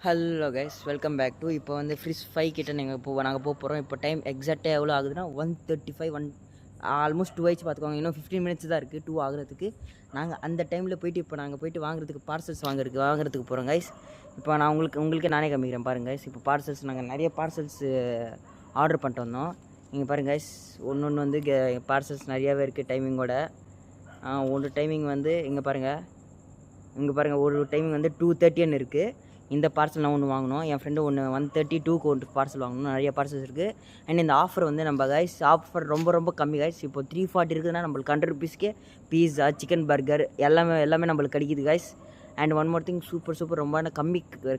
Hello guys, welcome back to இப்போ வந்து frizz 5 கிட்ட நாங்கள் போக போகிறோம். இப்போ டைம் எக்ஸாக்டாக எவ்வளோ ஆகுதுன்னா 1:35 ஆல்மோஸ்ட் 2 ஆயிடுச்சு பார்த்துக்கோங்க. இன்னும் 15 மினிட்ஸ் தான் இருக்குது 2 ஆகிறதுக்கு. நாங்கள் அந்த டைமில் போயிட்டு இப்போ நாங்கள் போயிட்டு வாங்குறதுக்கு பார்சல்ஸ் வாங்குறதுக்கு போகிறோம் கைஸ். இப்போ நான் உங்களுக்கே நானே காமிக்கிறேன் பாருங்கள் கைஸ். இப்போ பார்சல்ஸ் நாங்கள் நிறைய பார்சல்ஸ் ஆர்டர் பண்ணிட்டு வந்தோம். நீங்கள் பாருங்கள் கைஸ், ஒன்று வந்து பார்சல்ஸ் நிறையாவே இருக்குது டைமிங்கோட. ஒரு டைமிங் வந்து இங்கே பாருங்கள் ஒரு டைமிங் வந்து 2:30 இருக்குது. இந்த பார்சல் நான் ஒன்று வாங்கினோம், என் ஃப்ரெண்டு ஒன்று 1:32 ஒன்று பார்சல் வாங்கணும். நிறைய பார்சல்ஸ் இருக்குது. அண்ட் இந்த ஆஃபர் வந்து நம்ம கைஸ் ஆஃபர் ரொம்ப கம்மி கைஸ். இப்போ 340 இருக்குதுன்னா நம்மளுக்கு 100 ருபீஸ்க்கே பீஸா, சிக்கன் பர்கர் எல்லாமே நம்மளுக்கு கிடைக்குது guys. And one more thing, super ரொம்ப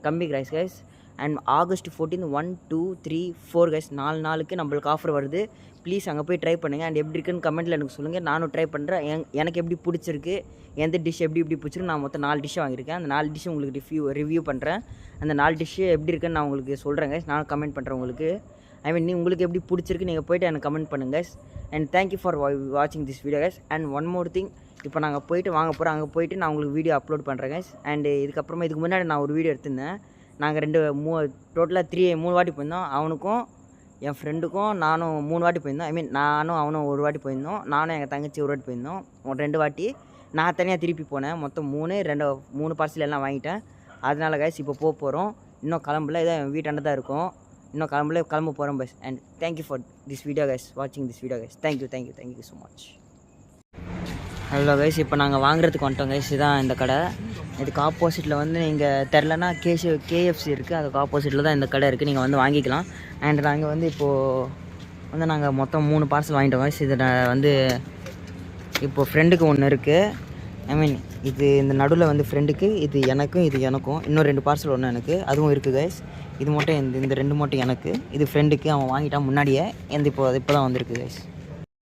கம்மி கைஸ். அண்ட் August 14 1 2 3 4 கைஸ், 4 நாளுக்கு நம்மளுக்கு ஆஃபர் வருது. ப்ளீஸ் அங்கே போய் ட்ரை பண்ணுங்கள். அண்ட் எப்படி இருக்குன்னு கமெண்ட்டில் எனக்கு சொல்லுங்கள். நானும் ட்ரை பண்ணுறேன். எனக்கு எப்படி பிடிச்சிருக்கு, எந்த டிஷ் எப்படி பிடிச்சிருக்கு. நான் மொத்தம் 4 டிஷ்ஷை வாங்கியிருக்கேன். அந்த 4 டிஷ்ஷு உங்களுக்கு ரிவ்யூ பண்ணுறேன். அந்த 4 டிஷ்ஷு எப்படி இருக்குன்னு நான் உங்களுக்கு சொல்கிறேன் கைஸ். நானும் கமெண்ட் பண்ணுறேன் உங்களுக்கு. உங்களுக்கு எப்படி பிடிச்சிருக்கு நீங்கள் போய்ட்டு எனக்கு கமெண்ட் பண்ணுங்கள் கைஸ். அண்ட் தேங்க்யூ ஃபார் வாட்சிங் this video guys. And one more thing, இப்போ நாங்கள் போயிட்டு வாங்க போகிறோம். அங்கே போயிட்டு நான் உங்களுக்கு வீடியோ அப்லோட் பண்ணுறேன் கைஸ். அண்ட் இதுக்கு முன்னாடி நான் ஒரு வீடியோ எடுத்திருந்தேன். நாங்கள் டோட்டலாக 3 வாட்டி போயிருந்தோம். அவனுக்கும் என் ஃப்ரெண்டுக்கும் நானும் 3 வாட்டி போயிருந்தோம். நானும் அவனும் 1 வாட்டி போயிருந்தோம். நானும் எங்கள் தங்கச்சி 1 வாட்டி போயிருந்தோம். 2 வாட்டி நான் தனியாக திருப்பி போனேன். மொத்தம் 3 பார்சல் எல்லாம் வாங்கிட்டேன். அதனால கைஸ் இப்போ போகிறோம். இன்னும் கிளம்பல, இதான் என் வீட்டாண்ட தான் இருக்கும். இன்னும் கிளம்ப போகிறோம் bus. And thank you for this video guys, வாட்சிங் this video guys. Thank you so much. Hello guys, இப்போ நாங்கள் வாங்குறதுக்கு வந்துட்டோம் கைஸ். இதுதான் இந்த கடை. இதுக்கு ஆப்போசிட்டில் வந்து நீங்கள் தெரிலனா KFC இருக்குது. அதுக்கு ஆப்போசிட்டில் தான் இந்த கடை இருக்குது. நீங்கள் வந்து வாங்கிக்கலாம். அண்ட் நாங்கள் வந்து இப்போது நாங்கள் மொத்தம் 3 பார்சல் வாங்கிட்டோம் கைஸ். இது வந்து இப்போது ஃப்ரெண்டுக்கு ஒன்று இருக்குது. இது இந்த நடுவில் வந்து ஃப்ரெண்டுக்கு, இது எனக்கும் இன்னும் 2 பார்சல் ஒன்று எனக்கு அதுவும் இருக்குது கைஸ். இது மட்டும் இந்த 2 மட்டும் எனக்கு, இது ஃப்ரெண்டுக்கு. அவன் வாங்கிட்டான் முன்னாடியே. இப்போ தான் வந்திருக்கு கைஸ்.